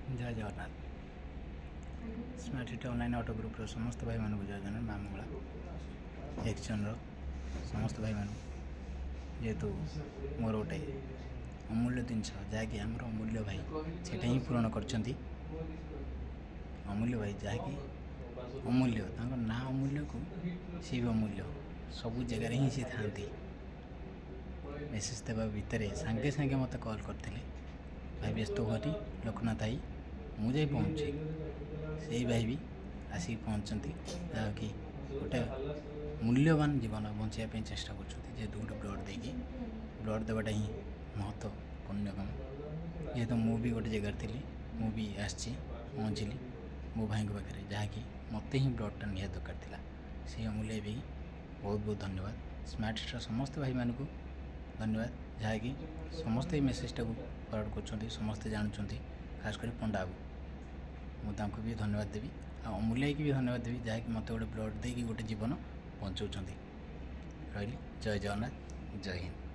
जय Jagannath smart city online auto group समस्त भाई मानक जय जगन्नाथ माँ मंगला एक्शन समस्त भाई मान जेहेतु मोर गोटे अमूल्य जिनस जहाँकि आम अमूल्य भाई से ही पूरण कर अमूल्य भाई जहाँकि अमूल्य ना अमूल्य को सी भी अमूल्य सबू जगार ही सी था मेसेज देवा भितर सांगे सांगे मत कॉल करते भाई व्यस्त हुआ लोकनाथ आई मुझे पहुँचे से भाई भी आसिक पहुँचती जहाँकि गोटे मूल्यवान जीवन बचाई चेष्टा कर गोटे ब्लड देकी ब्लड देवाटा ही महत्वपूर्ण कम जेहेतु मुझे गोटे जगार थी मुझे आसी पहुँचली मो भाई पाखे जहाँकि मत ही ब्लडटा निहात दरकार था से अमूल्य भी बहुत बहुत धन्यवाद स्मार्ट सिटीर समस्त भाई मानक धन्यवाद जहाँकि समस्ते मेसेजटा को फरवर्ड कर समस्ते जानते खास कर पंडा बाबू मुझे भी धन्यवाद देवी आ अमूल्य की भी धन्यवाद देवी जहाँकि मत गोटे ब्लड देकी गोटे जीवन बचाऊँ रही जय जगन्नाथ जय हिंद।